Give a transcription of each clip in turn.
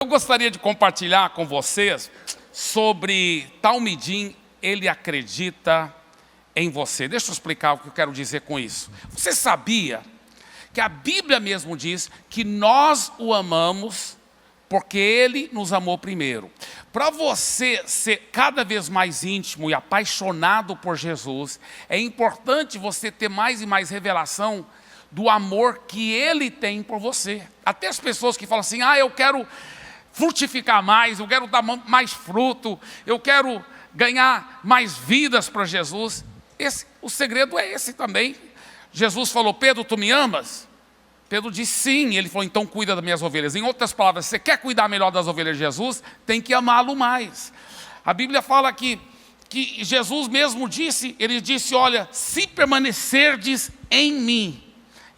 gostaria de compartilhar com vocês sobre Talmidim, ele acredita em você. Deixa eu explicar o que eu quero dizer com isso. Você sabia que a Bíblia mesmo diz que nós o amamos porque Ele nos amou primeiro. Para você ser cada vez mais íntimo e apaixonado por Jesus, é importante você ter mais e mais revelação do amor que Ele tem por você. Até as pessoas que falam assim, eu quero frutificar mais, eu quero dar mais fruto, eu quero ganhar mais vidas para Jesus. O segredo é esse também. Jesus falou, Pedro, tu me amas? Pedro disse sim, ele falou, então cuida das minhas ovelhas. Em outras palavras, você quer cuidar melhor das ovelhas de Jesus? Tem que amá-lo mais. A Bíblia fala que Jesus mesmo disse, ele disse, olha, se permanecerdes em mim,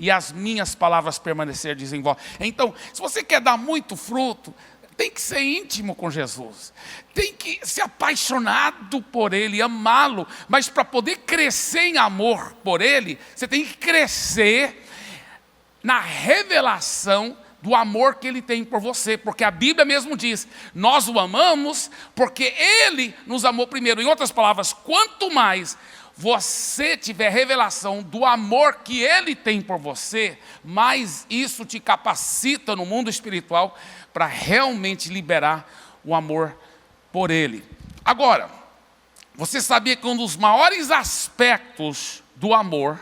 e as minhas palavras permanecerdes em vós. Então, se você quer dar muito fruto, tem que ser íntimo com Jesus, tem que ser apaixonado por Ele, amá-lo, mas para poder crescer em amor por Ele, você tem que crescer na revelação do amor que Ele tem por você, porque a Bíblia mesmo diz, nós o amamos porque Ele nos amou primeiro. Em outras palavras, quanto mais você tiver revelação do amor que Ele tem por você, mais isso te capacita no mundo espiritual para realmente liberar o amor por Ele. Agora, você sabia que um dos maiores aspectos do amor,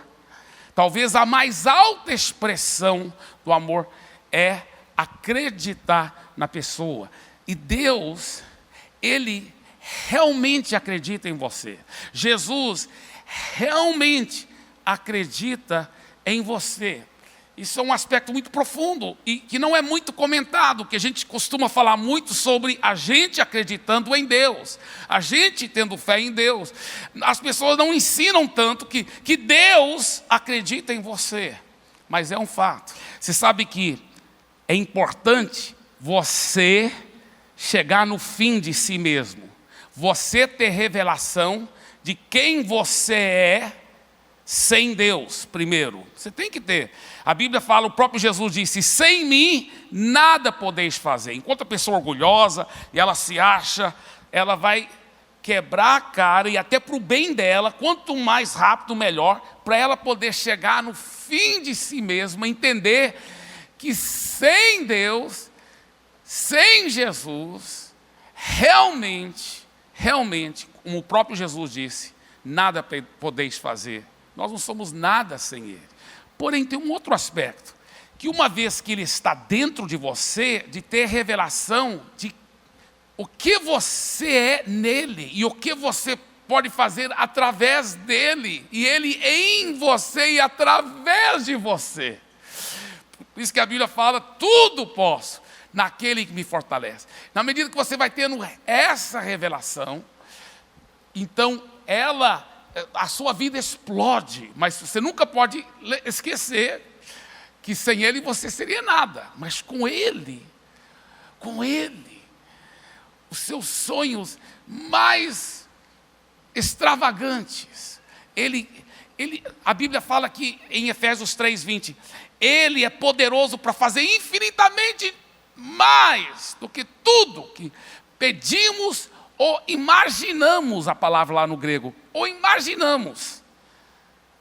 talvez a mais alta expressão do amor, é acreditar na pessoa. E Deus, Ele realmente acredita em você. Jesus realmente acredita em você. Isso é um aspecto muito profundo e que não é muito comentado, que a gente costuma falar muito sobre a gente acreditando em Deus, a gente tendo fé em Deus. As pessoas não ensinam tanto que Deus acredita em você, mas é um fato. Você sabe que é importante você chegar no fim de si mesmo, você ter revelação de quem você é sem Deus primeiro. Você tem que ter. A Bíblia fala, o próprio Jesus disse, sem mim nada podeis fazer. Enquanto a pessoa é orgulhosa e ela se acha, ela vai quebrar a cara, e até para o bem dela, quanto mais rápido melhor, para ela poder chegar no fim de si mesma, entender que sem Deus, sem Jesus, realmente, como o próprio Jesus disse, nada podeis fazer. Nós não somos nada sem Ele. Porém, tem um outro aspecto, que uma vez que Ele está dentro de você, de ter revelação de o que você é nele, e o que você pode fazer através dele, e Ele em você e através de você. Por isso que a Bíblia fala, tudo posso naquele que me fortalece. Na medida que você vai tendo essa revelação, então a sua vida explode, mas você nunca pode esquecer que sem Ele você seria nada, mas com Ele, os seus sonhos mais extravagantes, a Bíblia fala que em Efésios 3:20, Ele é poderoso para fazer infinitamente mais do que tudo que pedimos ou imaginamos, a palavra lá no grego, ou imaginamos,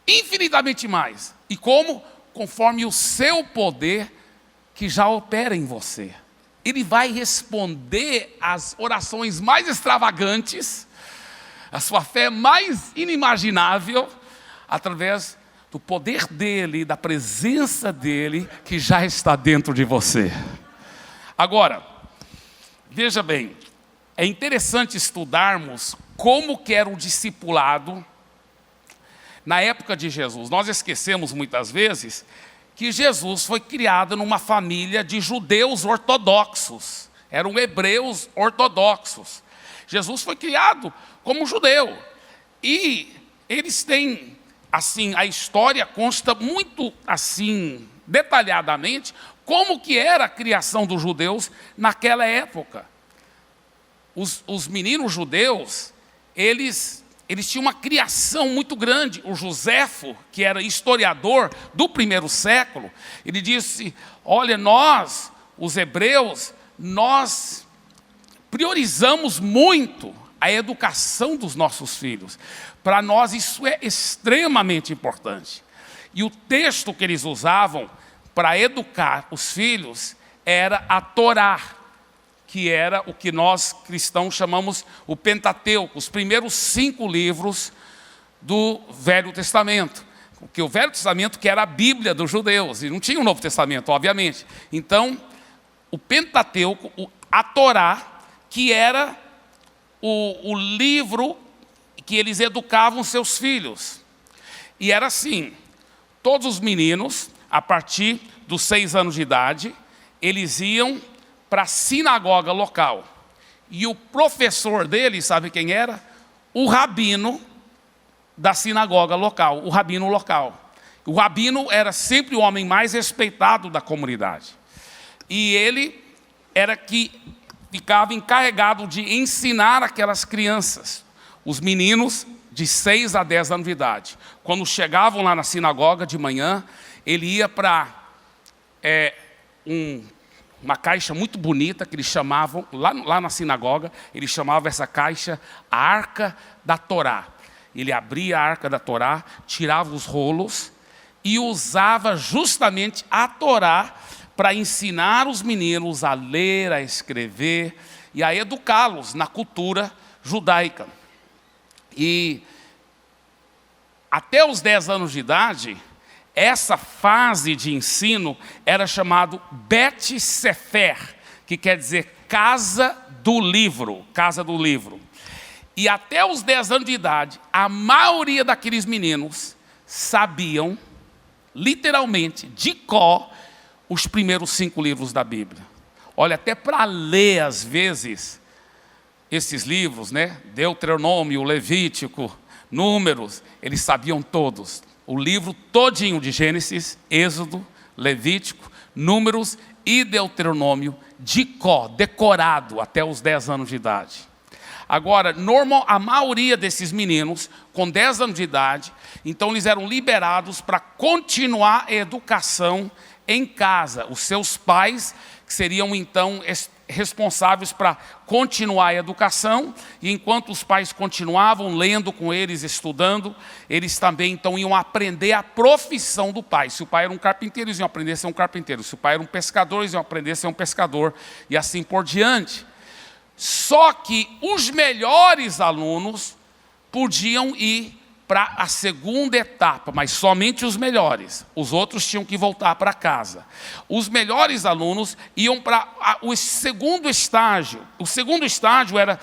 infinitamente mais. E como? Conforme o seu poder que já opera em você. Ele vai responder às orações mais extravagantes, a sua fé mais inimaginável, através do poder dEle, da presença dEle, que já está dentro de você. Agora, veja bem, é interessante estudarmos como que era o discipulado na época de Jesus. Nós esquecemos muitas vezes que Jesus foi criado numa família de judeus ortodoxos. Eram hebreus ortodoxos. Jesus foi criado como judeu. E eles têm, assim, a história consta muito, assim, detalhadamente, como que era a criação dos judeus naquela época. Os meninos judeus, eles tinham uma criação muito grande. O Joséfo, que era historiador do primeiro século, ele disse, olha, nós, os hebreus, nós priorizamos muito a educação dos nossos filhos. Para nós isso é extremamente importante. E o texto que eles usavam para educar os filhos era a Torá, que era o que nós cristãos chamamos o Pentateuco, os primeiros 5 livros do Velho Testamento. Porque o Velho Testamento que era a Bíblia dos judeus, e não tinha o Novo Testamento, obviamente. Então, o Pentateuco, a Torá, que era o livro que eles educavam seus filhos. E era assim, todos os meninos, a partir dos 6 anos de idade, eles iam para a sinagoga local. E o professor deles, sabe quem era? O rabino da sinagoga local, o rabino local. O rabino era sempre o homem mais respeitado da comunidade. E ele era que ficava encarregado de ensinar aquelas crianças, os meninos de 6 a 10 anos de idade. Quando chegavam lá na sinagoga de manhã, ele ia para uma caixa muito bonita que eles chamavam, lá na sinagoga, eles chamavam essa caixa a Arca da Torá. Ele abria a Arca da Torá, tirava os rolos e usava justamente a Torá para ensinar os meninos a ler, a escrever e a educá-los na cultura judaica. E até os 10 anos de idade, essa fase de ensino era chamado Bet Sefer, que quer dizer casa do livro, casa do livro. E até os 10 anos de idade, a maioria daqueles meninos sabiam, literalmente, de cor, os primeiros 5 livros da Bíblia. Olha, até para ler, às vezes, esses livros, né? Deuteronômio, Levítico, Números, eles sabiam todos. O livro todinho de Gênesis, Êxodo, Levítico, Números e Deuteronômio, de cor, decorado até os 10 anos de idade. Agora, a maioria desses meninos, com 10 anos de idade, então eles eram liberados para continuar a educação em casa. Os seus pais, que seriam então responsáveis para continuar a educação, e enquanto os pais continuavam lendo com eles, estudando, eles também então iam aprender a profissão do pai. Se o pai era um carpinteiro, eles iam aprender a ser um carpinteiro. Se o pai era um pescador, eles iam aprender a ser um pescador, e assim por diante. Só que os melhores alunos podiam ir para a segunda etapa, mas somente os melhores. Os outros tinham que voltar para casa. Os melhores alunos iam para o segundo estágio. O segundo estágio era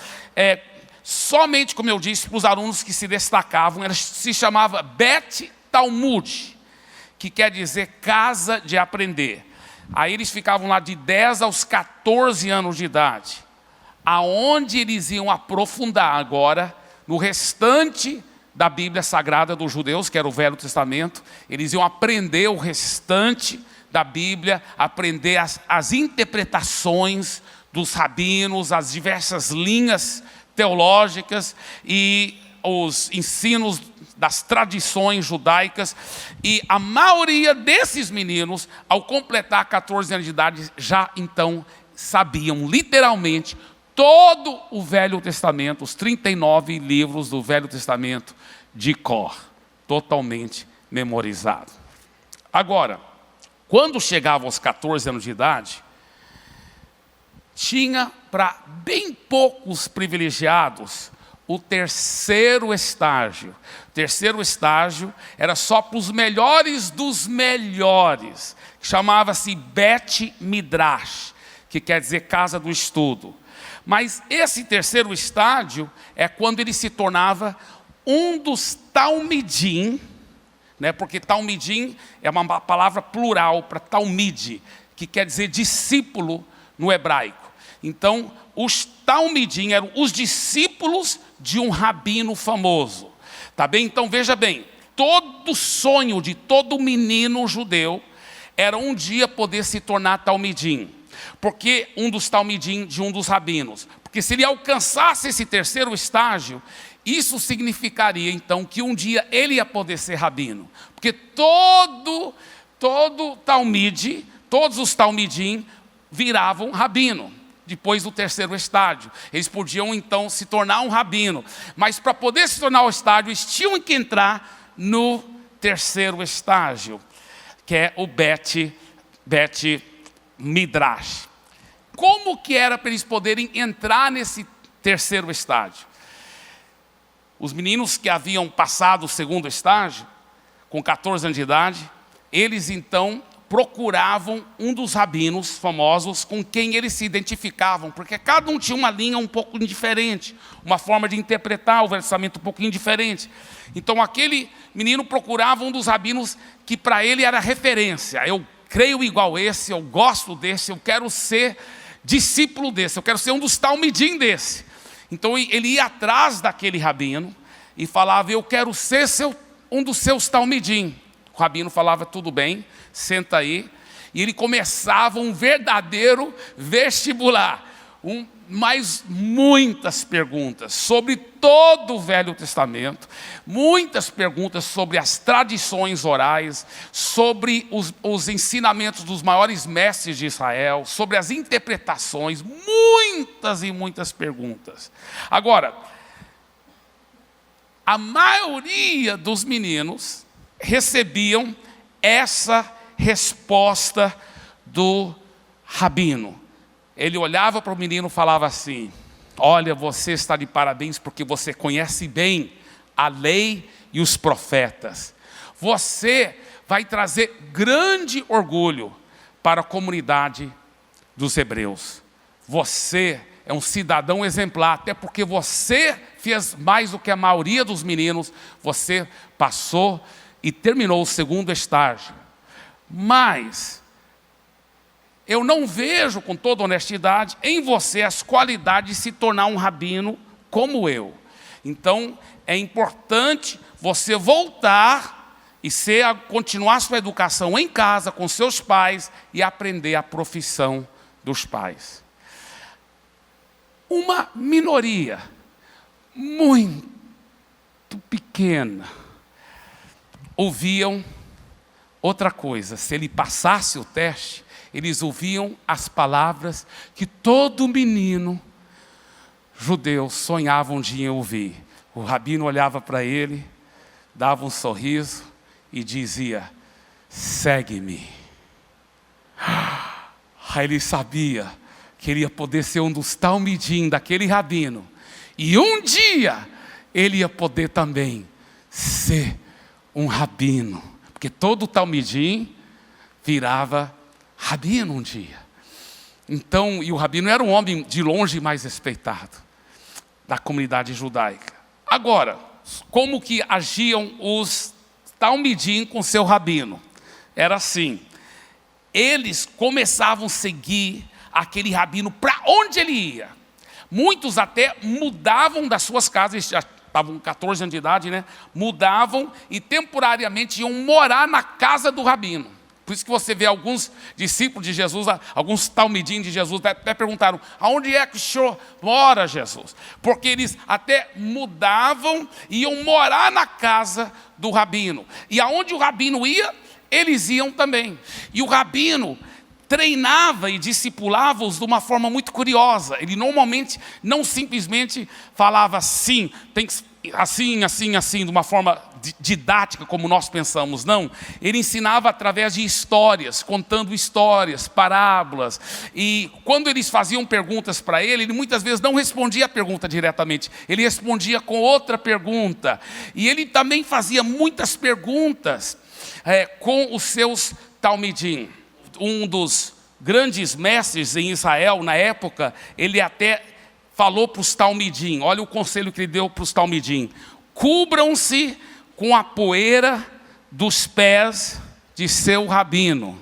somente, como eu disse, para os alunos que se destacavam. Se chamava Bet Talmud, que quer dizer casa de aprender. Aí eles ficavam lá de 10 aos 14 anos de idade. Aonde eles iam aprofundar agora, no restante da Bíblia Sagrada dos judeus, que era o Velho Testamento, eles iam aprender o restante da Bíblia, aprender as interpretações dos rabinos, as diversas linhas teológicas e os ensinos das tradições judaicas. E a maioria desses meninos, ao completar 14 anos de idade, já então sabiam literalmente todo o Velho Testamento, os 39 livros do Velho Testamento de cor, totalmente memorizado. Agora, quando chegava aos 14 anos de idade, tinha para bem poucos privilegiados o terceiro estágio. O terceiro estágio era só para os melhores dos melhores, chamava-se Bet Midrash, que quer dizer casa do estudo. Mas esse terceiro estágio é quando ele se tornava um dos Talmidim, né? Porque Talmidim é uma palavra plural para Talmide, que quer dizer discípulo no hebraico. Então, os Talmidim eram os discípulos de um rabino famoso. Tá bem? Então, veja bem, todo sonho de todo menino judeu era um dia poder se tornar Talmidim. Porque um dos talmidim de um dos rabinos. Porque se ele alcançasse esse terceiro estágio, isso significaria então que um dia ele ia poder ser rabino. Porque todo talmide, todos os talmidim viravam rabino. depois do terceiro estágio. Eles podiam então se tornar um rabino. Mas para poder se tornar o estágio, eles tinham que entrar no terceiro estágio, que é o Bet Midrash. Como que era para eles poderem entrar nesse terceiro estágio? Os meninos que haviam passado o segundo estágio, com 14 anos de idade, eles então procuravam um dos rabinos famosos com quem eles se identificavam, porque cada um tinha uma linha um pouco diferente, uma forma de interpretar o versamento um pouquinho diferente. Então aquele menino procurava um dos rabinos que para ele era referência. Eu creio igual esse, eu gosto desse, eu quero ser discípulo desse, eu quero ser um dos talmidim desse. Então ele ia atrás daquele rabino e falava, eu quero ser um dos seus talmidim. O rabino falava, tudo bem, senta aí. E ele começava um verdadeiro vestibular. Mais muitas perguntas sobre todo o Velho Testamento. Muitas perguntas sobre as tradições orais, sobre os ensinamentos dos maiores mestres de Israel, sobre as interpretações. Muitas e muitas perguntas. Agora, a maioria dos meninos recebiam essa resposta do rabino. Ele olhava para o menino e falava assim, olha, você está de parabéns porque você conhece bem a lei e os profetas. Você vai trazer grande orgulho para a comunidade dos hebreus. Você é um cidadão exemplar, até porque você fez mais do que a maioria dos meninos. Você passou e terminou o segundo estágio. Mas eu não vejo, com toda honestidade, em você as qualidades de se tornar um rabino como eu. Então, é importante você voltar e continuar sua educação em casa, com seus pais, e aprender a profissão dos pais. Uma minoria muito pequena ouviam outra coisa. Se ele passasse o teste, eles ouviam as palavras que todo menino judeu sonhava um dia em ouvir. O rabino olhava para ele, dava um sorriso e dizia, segue-me. Aí ele sabia que ele ia poder ser um dos talmidim daquele rabino. E um dia ele ia poder também ser um rabino. Porque todo talmidim virava rabino um dia. Então, e o rabino era um homem de longe mais respeitado da comunidade judaica. Agora, como que agiam os talmidim com seu rabino? Era assim, eles começavam a seguir aquele rabino para onde ele ia. Muitos até mudavam das suas casas, já estavam com 14 anos de idade, né? Mudavam e temporariamente iam morar na casa do rabino. Por isso que você vê alguns discípulos de Jesus, alguns talmidim de Jesus, até perguntaram, aonde é que o senhor mora, Jesus? Porque eles até mudavam e iam morar na casa do rabino. E aonde o rabino ia, eles iam também. E o rabino treinava e discipulava-os de uma forma muito curiosa. Ele normalmente não simplesmente falava assim, tem que assim, assim, assim, de uma forma didática como nós pensamos. Não, ele ensinava através de histórias, contando histórias, parábolas. E quando eles faziam perguntas para ele muitas vezes não respondia a pergunta diretamente, ele respondia com outra pergunta. E ele também fazia muitas perguntas com os seus talmidim. Um dos grandes mestres em Israel na época, ele até falou para os talmidim, olha o conselho que ele deu para os talmidim: cubram-se com a poeira dos pés de seu rabino.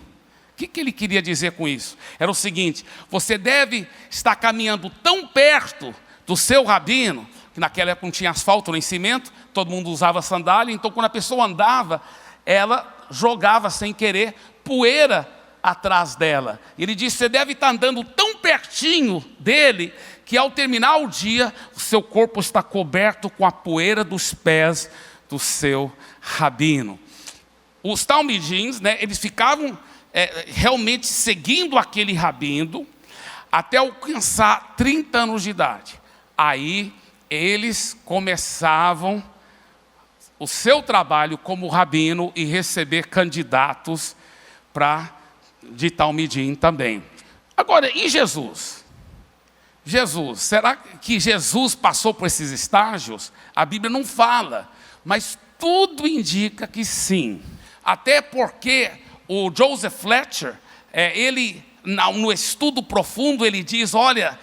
O que ele queria dizer com isso? Era o seguinte: você deve estar caminhando tão perto do seu rabino, que naquela época não tinha asfalto nem cimento, todo mundo usava sandália, então quando a pessoa andava, ela jogava sem querer poeira atrás dela. Ele disse, você deve estar andando tão pertinho dele, que ao terminar o dia, o seu corpo está coberto com a poeira dos pés do seu rabino. Os talmidins, né, eles ficavam realmente seguindo aquele rabino, até alcançar 30 anos de idade. Aí eles começavam o seu trabalho como rabino e receber candidatos de Talmidim também. Agora, e Jesus? Será que Jesus passou por esses estágios? A Bíblia não fala, mas tudo indica que sim. Até porque o Joseph Fletcher, no estudo profundo, ele diz, olha,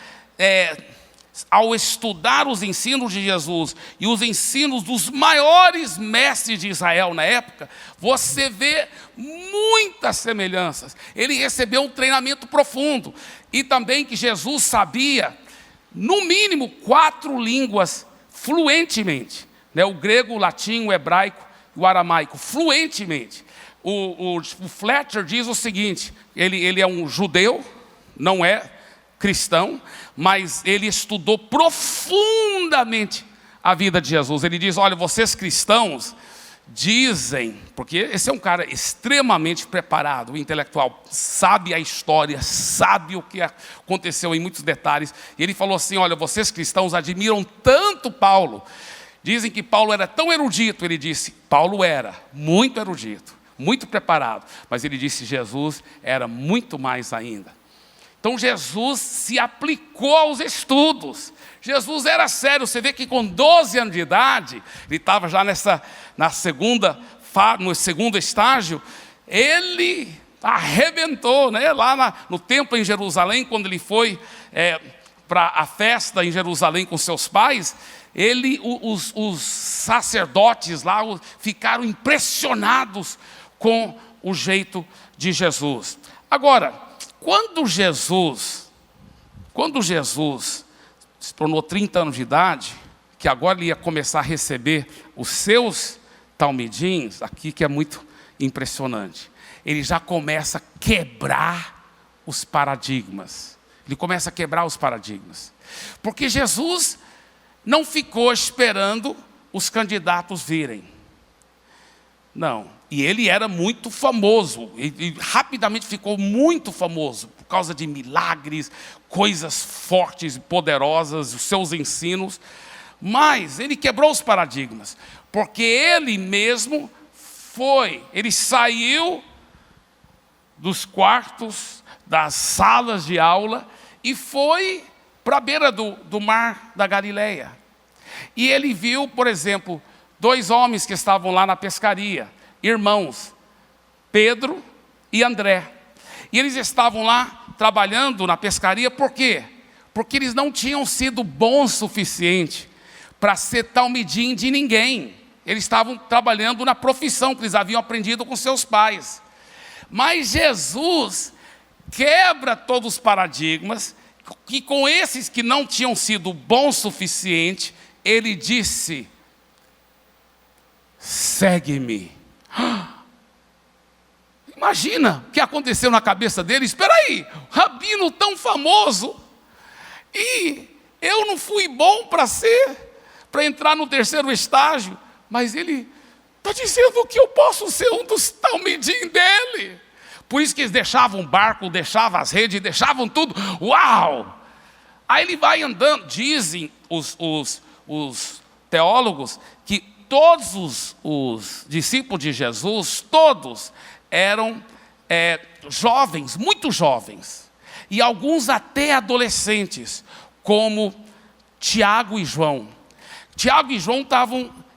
ao estudar os ensinos de Jesus e os ensinos dos maiores mestres de Israel na época, você vê muitas semelhanças. Ele recebeu um treinamento profundo. E também que Jesus sabia, no mínimo, 4 línguas fluentemente. O grego, o latim, o hebraico e o aramaico, fluentemente. O Fletcher diz o seguinte, ele é um judeu, não é cristão, mas ele estudou profundamente a vida de Jesus. Ele diz, olha, vocês cristãos dizem, porque esse é um cara extremamente preparado, intelectual, sabe a história, sabe o que aconteceu em muitos detalhes. E ele falou assim, olha, vocês cristãos admiram tanto Paulo, dizem que Paulo era tão erudito. Ele disse, Paulo era muito erudito, muito preparado, mas ele disse, Jesus era muito mais ainda. Então Jesus se aplicou aos estudos. Jesus era sério. Você vê que com 12 anos de idade, ele estava já no segundo estágio, ele arrebentou, lá no templo em Jerusalém, quando ele foi para a festa em Jerusalém com seus pais, os sacerdotes lá ficaram impressionados com o jeito de Jesus. Agora, quando Jesus se tornou 30 anos de idade, que agora ele ia começar a receber os seus talmidins, aqui que é muito impressionante, ele já começa a quebrar os paradigmas. Porque Jesus não ficou esperando os candidatos virem. Não. E ele era muito famoso, e rapidamente ficou muito famoso, por causa de milagres, coisas fortes e poderosas, os seus ensinos. Mas ele quebrou os paradigmas, porque ele mesmo ele saiu dos quartos, das salas de aula, e foi para a beira do mar da Galileia. E ele viu, por exemplo, 2 homens que estavam lá na pescaria, irmãos, Pedro e André. E eles estavam lá trabalhando na pescaria, por quê? Porque eles não tinham sido bons o suficiente para ser talmidim de ninguém. Eles estavam trabalhando na profissão que eles haviam aprendido com seus pais. Mas Jesus quebra todos os paradigmas, que com esses que não tinham sido bons o suficiente, ele disse, segue-me. Imagina o que aconteceu na cabeça dele. Espera aí, rabino tão famoso, e eu não fui bom para entrar no 3º estágio, mas ele está dizendo que eu posso ser um dos talmidim dele. Por isso que eles deixavam o barco, deixavam as redes, deixavam tudo. Uau! Aí ele vai andando. Dizem os teólogos que todos os discípulos de Jesus, todos eram jovens, muito jovens, e alguns até adolescentes, como Tiago e João. Tiago e João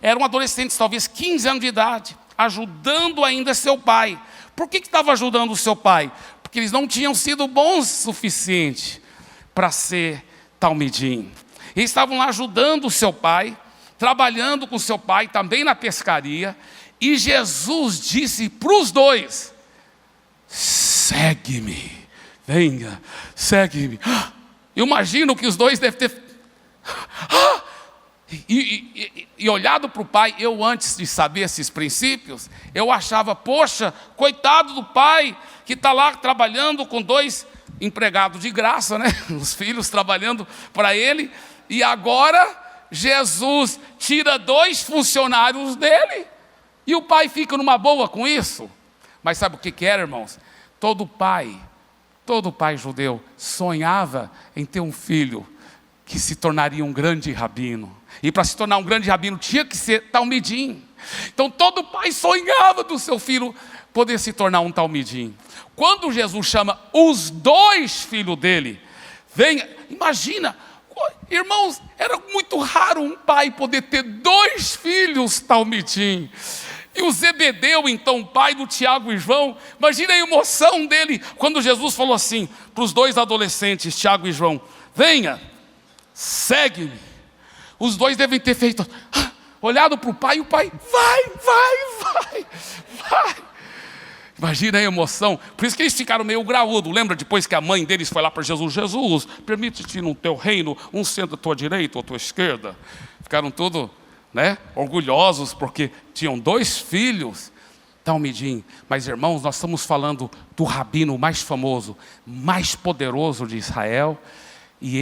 eram adolescentes, talvez 15 anos de idade, ajudando ainda seu pai. Por que estava ajudando o seu pai? Porque eles não tinham sido bons o suficiente para ser talmidim. Eles estavam lá ajudando o seu pai, trabalhando com seu pai, também na pescaria, e Jesus disse para os 2, segue-me, venha, segue-me. Eu imagino que os 2 devem ter e olhado para o pai. Eu, antes de saber esses princípios, eu achava, poxa, coitado do pai, que está lá trabalhando com 2 empregados de graça, os filhos trabalhando para ele, e agora Jesus tira 2 funcionários dele, e o pai fica numa boa com isso. Mas sabe o que era, irmãos? Todo pai Todo pai judeu sonhava em ter um filho que se tornaria um grande rabino. E para se tornar um grande rabino tinha que ser talmidim. Então todo pai sonhava do seu filho poder se tornar um talmidim. Quando Jesus chama os 2 filhos dele, venha, imagina, irmãos, era muito raro um pai poder ter 2 filhos talmidim. E o Zebedeu, então, pai do Tiago e João, imagina a emoção dele quando Jesus falou assim para os 2 adolescentes, Tiago e João: venha, segue-me. Os 2 devem ter feito, olhado para o pai, e o pai, vai. Imagina a emoção. Por isso que eles ficaram meio graúdos. Lembra depois que a mãe deles foi lá para Jesus: Jesus, permite-te no teu reino, um senta à tua direita ou à tua esquerda. Ficaram todos, orgulhosos, porque tinham 2 filhos talmidim. Mas irmãos, nós estamos falando do rabino mais famoso, mais poderoso de Israel. E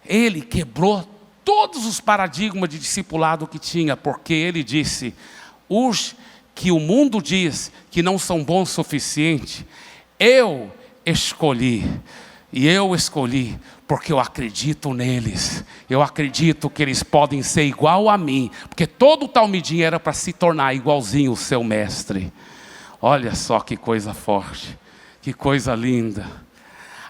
ele quebrou todos os paradigmas de discipulado que tinha, porque ele disse: os que o mundo diz que não são bons o suficiente, eu escolhi. E eu escolhi porque eu acredito neles. Eu acredito que eles podem ser igual a mim, porque todo talmidim era para se tornar igualzinho o seu mestre. Olha só que coisa forte, que coisa linda.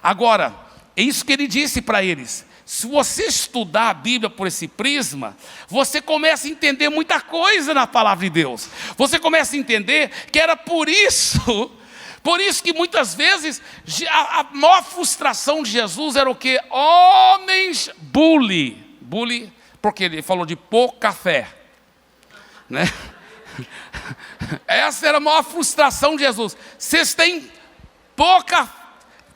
Agora, é isso que ele disse para eles. Se você estudar a Bíblia por esse prisma, você começa a entender muita coisa na palavra de Deus. Você começa a entender que era por isso que muitas vezes a maior frustração de Jesus era o quê? Homens bully, porque ele falou de pouca fé, né? Essa era a maior frustração de Jesus. Vocês têm pouca,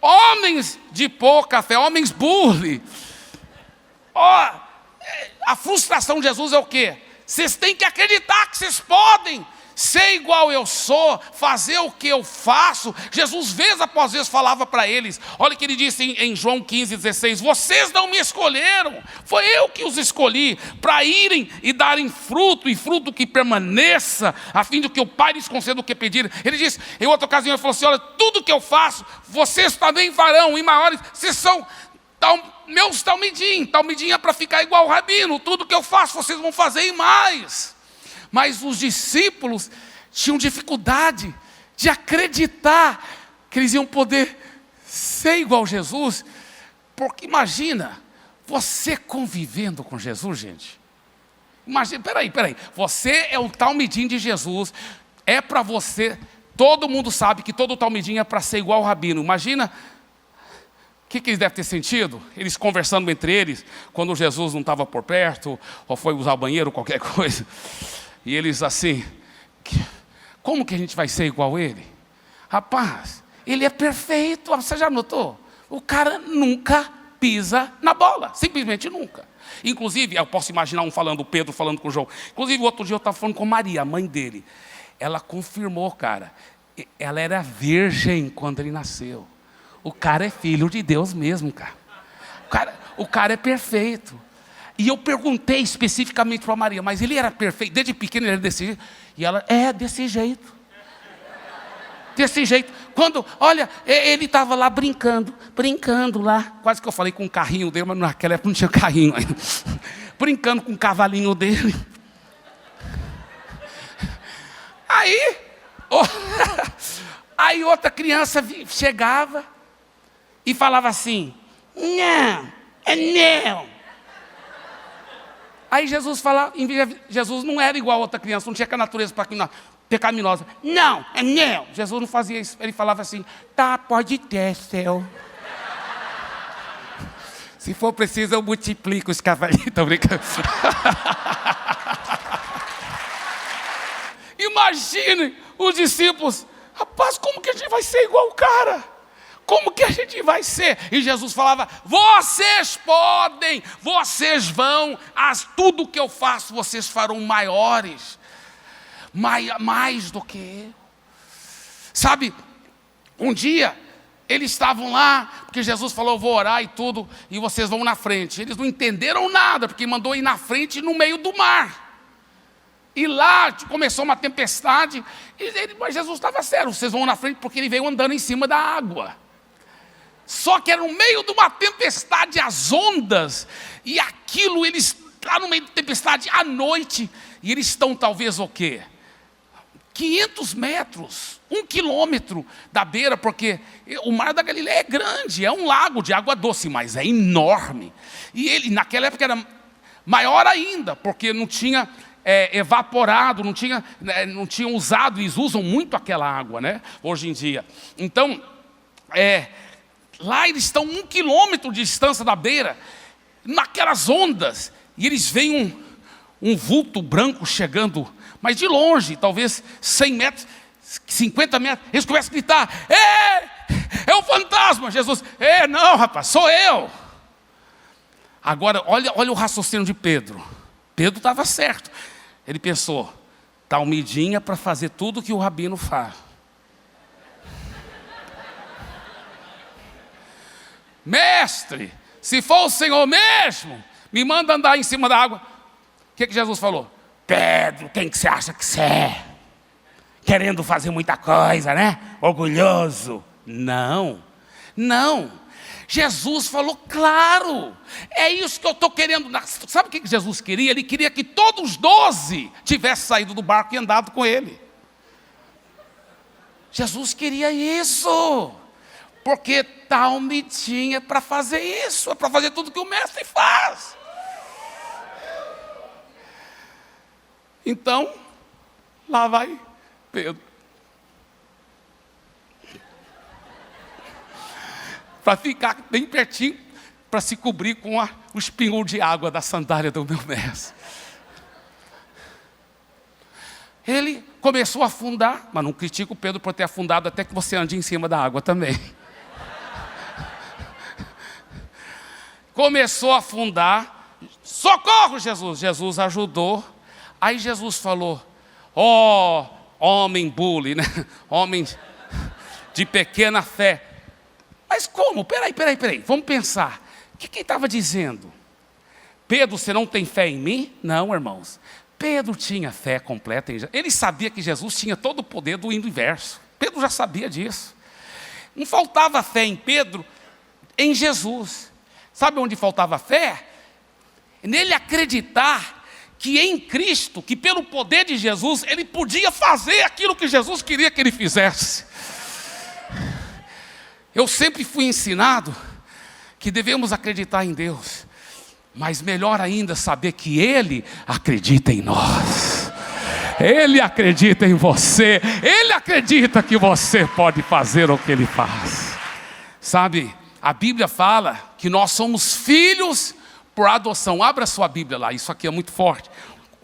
homens de pouca fé, homens bully. A frustração de Jesus é o quê? Vocês têm que acreditar que vocês podem ser igual eu sou, fazer o que eu faço. Jesus vez após vez falava para eles. Olha o que ele disse em João 15:16: vocês não me escolheram, foi eu que os escolhi, para irem e darem fruto, e fruto que permaneça, a fim de que o Pai lhes conceda o que pedirem. Ele disse, em outra ocasião, ele falou assim: olha, tudo que eu faço, vocês também farão, e maiores, vocês são meus talmidim é para ficar igual ao rabino, tudo que eu faço vocês vão fazer e mais. Mas os discípulos tinham dificuldade de acreditar que eles iam poder ser igual a Jesus, porque imagina, você convivendo com Jesus, gente. Imagina, peraí, você é o talmidim de Jesus, é para você, todo mundo sabe que todo talmidim é para ser igual ao rabino. Imagina, o que eles devem ter sentido? Eles conversando entre eles, quando Jesus não estava por perto, ou foi usar o banheiro, qualquer coisa. E eles assim, como que a gente vai ser igual a ele? Rapaz, ele é perfeito, você já notou? O cara nunca pisa na bola, simplesmente nunca. Inclusive, eu posso imaginar o Pedro falando com o João. Inclusive, outro dia eu estava falando com Maria, a mãe dele. Ela confirmou, cara, ela era virgem quando ele nasceu. O cara é filho de Deus mesmo, cara. O cara é perfeito. E eu perguntei especificamente para Maria, mas ele era perfeito? Desde pequeno ele era desse jeito? E ela, desse jeito. Desse jeito. Quando, olha, ele estava lá brincando lá. Quase que eu falei com o carrinho dele, mas naquela época não tinha carrinho ainda. Brincando com o cavalinho dele. Aí outra criança chegava e falava assim, não. Aí Jesus falava, Jesus não era igual a outra criança, não tinha a natureza pecaminosa. Não. Jesus não fazia isso, ele falava assim, tá, pode ter, seu. Se for preciso, eu multiplico os cavalinhos, tô brincando. Imagine os discípulos, rapaz, como que a gente vai ser igual o cara? Como que a gente vai ser? E Jesus falava, vocês podem, vocês vão, tudo que eu faço, vocês farão maiores, mais do que eu. Sabe, um dia, eles estavam lá, porque Jesus falou, eu vou orar e tudo, e vocês vão na frente. Eles não entenderam nada, porque mandou ir na frente no meio do mar. E lá começou uma tempestade, mas Jesus estava sério, vocês vão na frente porque ele veio andando em cima da água. Só que era no meio de uma tempestade, as ondas, e aquilo, eles lá no meio da tempestade, à noite, e eles estão talvez o quê? 500 metros, 1 quilômetro da beira, porque o Mar da Galileia é grande, é um lago de água doce, mas é enorme. E ele, naquela época, era maior ainda, porque não tinha evaporado, não tinham usado, eles usam muito aquela água, né? Hoje em dia. Então, lá eles estão 1 quilômetro de distância da beira, naquelas ondas, e eles veem um vulto branco chegando, mas de longe, talvez 100 metros, 50 metros, eles começam a gritar: é um fantasma! Jesus: não, rapaz, sou eu. Agora, olha o raciocínio de Pedro. Pedro estava certo. Ele pensou: talmidinha para fazer tudo que o rabino faz. Mestre, se for o Senhor mesmo, me manda andar em cima da água. O que Jesus falou? Pedro, quem que você acha que você é? Querendo fazer muita coisa, né? Orgulhoso. Não. Jesus falou: claro, é isso que eu estou querendo. Sabe o que Jesus queria? Ele queria que todos os 12 tivessem saído do barco e andado com ele. Jesus queria isso, porque talmidinha para fazer isso, é para fazer tudo que o mestre faz. Então, lá vai Pedro, para ficar bem pertinho, para se cobrir com o espinhol de água da sandália do meu mestre. Ele começou a afundar, mas não critico o Pedro por ter afundado, até que você ande em cima da água também. Começou a afundar. Socorro, Jesus! Jesus ajudou. Aí Jesus falou: homem bully, né? Homem de pequena fé. Mas como? Peraí, vamos pensar. O que ele estava dizendo? Pedro, você não tem fé em mim? Não, irmãos. Pedro tinha fé completa em Jesus. Ele sabia que Jesus tinha todo o poder do universo. Pedro já sabia disso. Não faltava fé em Pedro, em Jesus. Sabe onde faltava fé? Nele acreditar que em Cristo, que pelo poder de Jesus, ele podia fazer aquilo que Jesus queria que ele fizesse. Eu sempre fui ensinado que devemos acreditar em Deus, mas melhor ainda saber que Ele acredita em nós. Ele acredita em você. Ele acredita que você pode fazer o que Ele faz. Sabe, a Bíblia fala que nós somos filhos por adoção. Abra sua Bíblia lá, isso aqui é muito forte.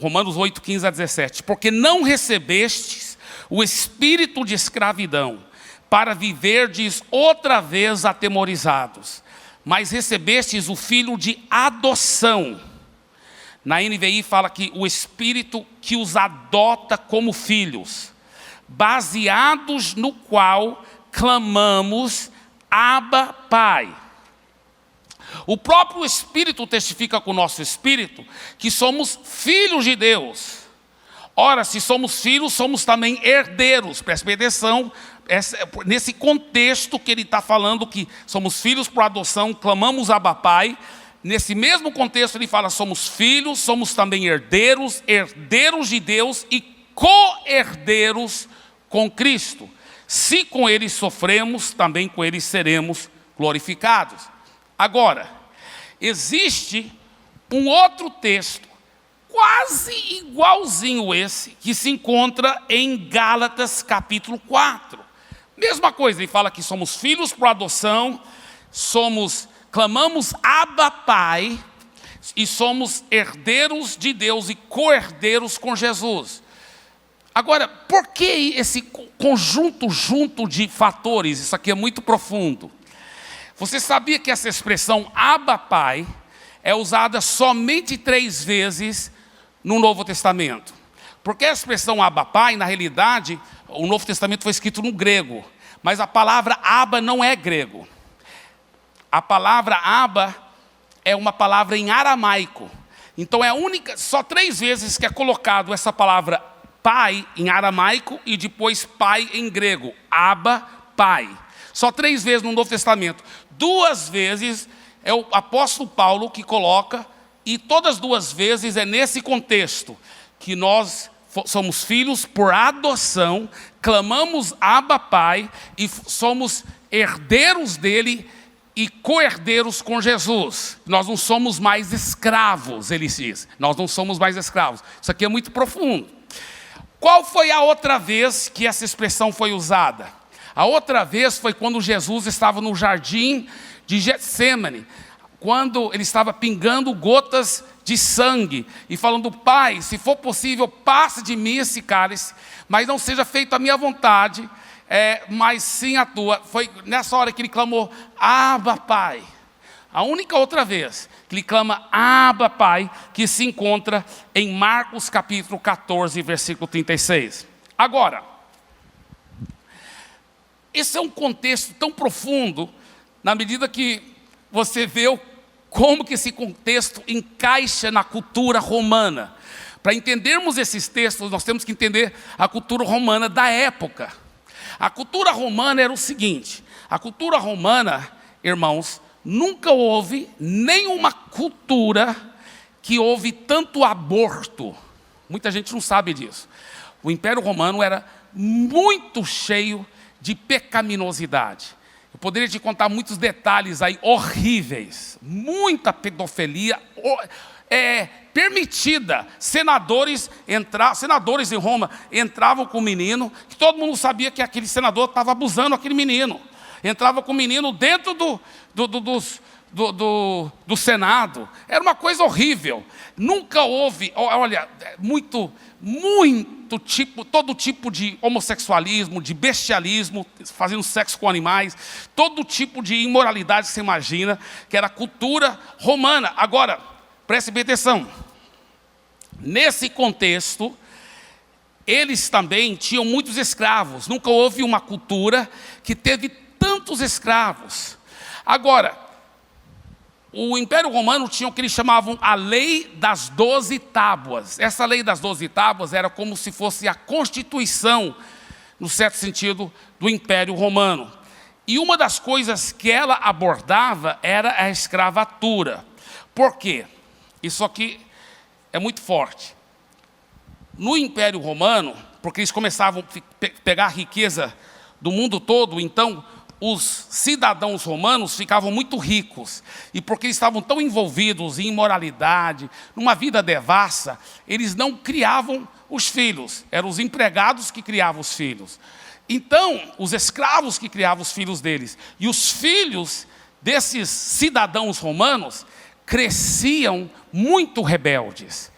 Romanos 8, 15 a 17. Porque não recebestes o espírito de escravidão, para viverdes outra vez atemorizados, mas recebestes o filho de adoção. Na NVI fala que o Espírito que os adota como filhos, baseados no qual clamamos: Abba, Pai. O próprio Espírito testifica com o nosso espírito que somos filhos de Deus. Ora, se somos filhos, somos também herdeiros. Preste atenção, nesse contexto que ele está falando que somos filhos por adoção, clamamos Abba, Pai. Nesse mesmo contexto ele fala: somos filhos, somos também herdeiros, herdeiros de Deus e co-herdeiros com Cristo. Se com Ele sofremos, também com Ele seremos glorificados. Agora, existe um outro texto, quase igualzinho esse, que se encontra em Gálatas capítulo 4. Mesma coisa, ele fala que somos filhos por adoção, clamamos Abba, Pai, e somos herdeiros de Deus e co-herdeiros com Jesus. Agora, por que esse conjunto junto de fatores? Isso aqui é muito profundo. Você sabia que essa expressão Abba, Pai é usada somente 3 vezes no Novo Testamento? Porque a expressão Abba, Pai, na realidade, o Novo Testamento foi escrito no grego, mas a palavra Abba não é grego. A palavra Abba é uma palavra em aramaico. Então é a única, só 3 vezes que é colocado essa palavra Pai em aramaico e depois Pai em grego. Abba, Pai. Só 3 vezes no Novo Testamento. 2 vezes é o apóstolo Paulo que coloca, e todas 2 vezes é nesse contexto, que nós somos filhos por adoção, clamamos Abba Pai, e somos herdeiros dele e co-herdeiros com Jesus. Nós não somos mais escravos, ele diz. Nós não somos mais escravos. Isso aqui é muito profundo. Qual foi a outra vez que essa expressão foi usada? A outra vez foi quando Jesus estava no jardim de Getsêmani, quando ele estava pingando gotas de sangue e falando: Pai, se for possível, passe de mim esse cálice, mas não seja feita a minha vontade, mas sim a tua. Foi nessa hora que ele clamou: Abba Pai. A única outra vez que ele clama Abba Pai, que se encontra em Marcos capítulo 14, versículo 36. Agora, esse é um contexto tão profundo, na medida que você vê como que esse contexto encaixa na cultura romana. Para entendermos esses textos, nós temos que entender a cultura romana da época. A cultura romana era o seguinte: a cultura romana, irmãos, nunca houve nenhuma cultura que houve tanto aborto. Muita gente não sabe disso. O Império Romano era muito cheio de pecaminosidade. Eu poderia te contar muitos detalhes aí horríveis. Muita pedofilia permitida. Senadores em Roma entravam com o menino, que todo mundo sabia que aquele senador estava abusando aquele menino. Entrava com o menino dentro do Senado. Era uma coisa horrível. Nunca houve, olha, todo tipo de homossexualismo, de bestialismo, fazendo sexo com animais, todo tipo de imoralidade que você imagina, que era a cultura romana. Agora, preste bem atenção. Nesse contexto, eles também tinham muitos escravos. Nunca houve uma cultura que teve tantos escravos. Agora, o Império Romano tinha o que eles chamavam a Lei das 12 Tábuas. Essa Lei das 12 Tábuas era como se fosse a constituição, no certo sentido, do Império Romano. E uma das coisas que ela abordava era a escravatura. Por quê? Isso aqui é muito forte. No Império Romano, porque eles começavam a pegar a riqueza do mundo todo, então os cidadãos romanos ficavam muito ricos, e porque eles estavam tão envolvidos em imoralidade, numa vida devassa, eles não criavam os filhos, eram os empregados que criavam os filhos. Então, os escravos que criavam os filhos deles, e os filhos desses cidadãos romanos cresciam muito rebeldes,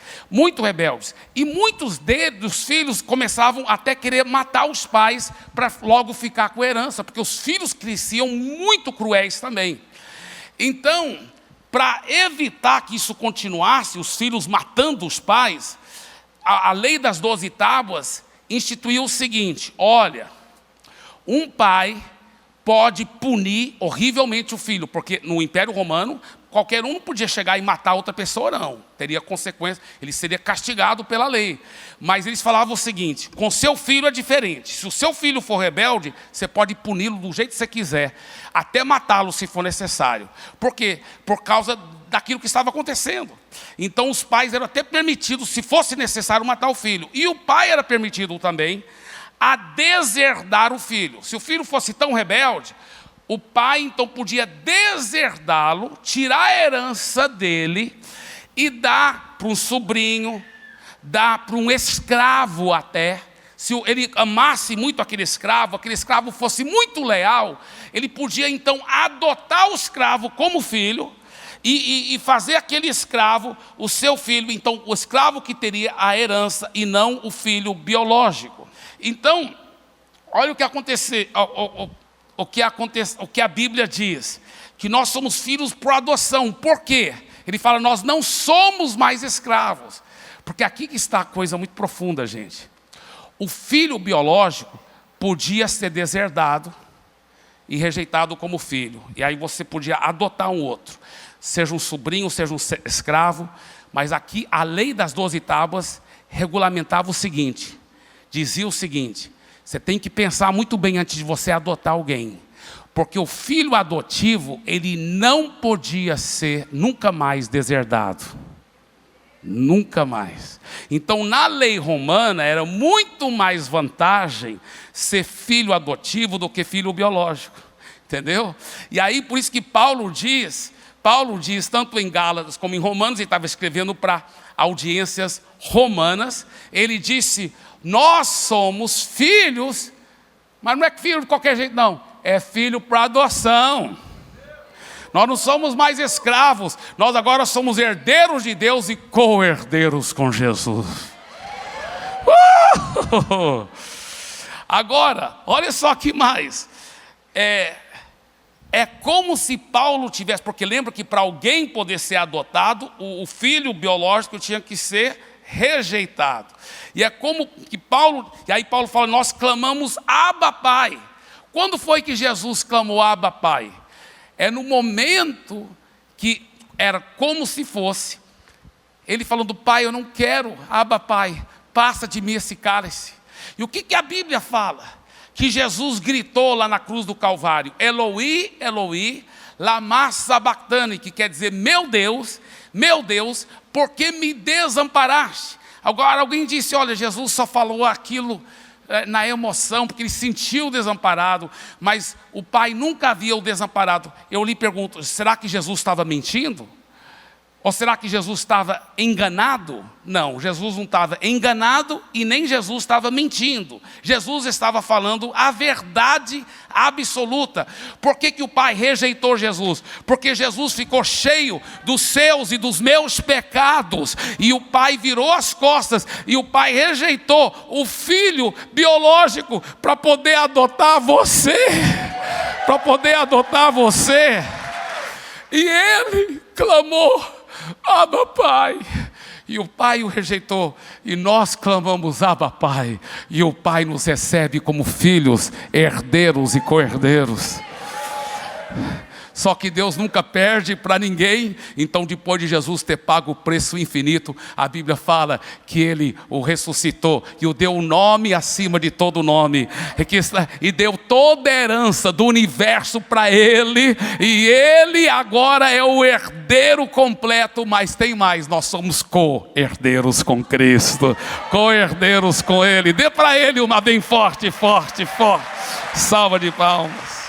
e muitos dos filhos começavam até a querer matar os pais para logo ficar com a herança, porque os filhos cresciam muito cruéis também. Então, para evitar que isso continuasse, os filhos matando os pais, a lei das 12 tábuas instituiu o seguinte: olha, um pai pode punir horrivelmente o filho, porque no Império Romano, qualquer um não podia chegar e matar outra pessoa, não. Teria consequência, ele seria castigado pela lei. Mas eles falavam o seguinte: com seu filho é diferente. Se o seu filho for rebelde, você pode puni-lo do jeito que você quiser, até matá-lo se for necessário. Por quê? Por causa daquilo que estava acontecendo. Então os pais eram até permitidos, se fosse necessário, matar o filho. E o pai era permitido também a deserdar o filho. Se o filho fosse tão rebelde, o pai então podia deserdá-lo, tirar a herança dele e dar para um sobrinho, dar para um escravo até. Se ele amasse muito aquele escravo fosse muito leal, ele podia então adotar o escravo como filho e fazer aquele escravo o seu filho. Então o escravo que teria a herança e não o filho biológico. Então, olha o que aconteceu. O que a Bíblia diz, que nós somos filhos por adoção. Por quê? Ele fala: nós não somos mais escravos. Porque aqui que está a coisa muito profunda, gente. O filho biológico podia ser deserdado e rejeitado como filho. E aí você podia adotar um outro, seja um sobrinho, seja um escravo. Mas aqui a lei das 12 tábuas regulamentava o seguinte, dizia o seguinte: você tem que pensar muito bem antes de você adotar alguém, Porque o filho adotivo, ele não podia ser nunca mais deserdado. Nunca mais. Então, na lei romana, era muito mais vantagem ser filho adotivo do que filho biológico. Entendeu? E aí, por isso que Paulo diz, tanto em Gálatas como em Romanos, ele estava escrevendo para audiências romanas, ele disse, nós somos filhos, mas não é filho de qualquer jeito não, é filho para adoção. Nós não somos mais escravos, nós agora somos herdeiros de Deus e co-herdeiros com Jesus. Agora, olha só que mais, é como se Paulo tivesse, porque lembra que para alguém poder ser adotado, o filho biológico tinha que ser rejeitado. E é como que Paulo, e aí Paulo fala, nós clamamos Abba Pai. Quando foi que Jesus clamou Abba Pai? É no momento que era como se fosse, ele falando, Pai, eu não quero, Abba Pai, passa de mim esse cálice. E o que a Bíblia fala? Que Jesus gritou lá na cruz do Calvário, Eloi, Eloi, lama sabachthani, que quer dizer, meu Deus, por que me desamparaste? Agora alguém disse, olha, Jesus só falou aquilo na emoção, porque ele sentiu desamparado, mas o Pai nunca havia o desamparado. Eu lhe pergunto, será que Jesus estava mentindo? Ou será que Jesus estava enganado? Não, Jesus não estava enganado e nem Jesus estava mentindo. Jesus estava falando a verdade absoluta. Por que o Pai rejeitou Jesus? Porque Jesus ficou cheio dos seus e dos meus pecados. E o Pai virou as costas e o Pai rejeitou o filho biológico para poder adotar você. Para poder adotar você. E ele clamou, Abba Pai, e o Pai o rejeitou, e nós clamamos Abba Pai, e o Pai nos recebe como filhos, herdeiros e co-herdeiros. Só que Deus nunca perde para ninguém. Então depois de Jesus ter pago o preço infinito, a Bíblia fala que Ele o ressuscitou e o deu um nome acima de todo nome, e deu toda a herança do universo para Ele, e Ele agora é o herdeiro completo. Mas tem mais, nós somos co-herdeiros com Cristo, co-herdeiros com Ele. Dê para Ele uma bem forte, salva de palmas.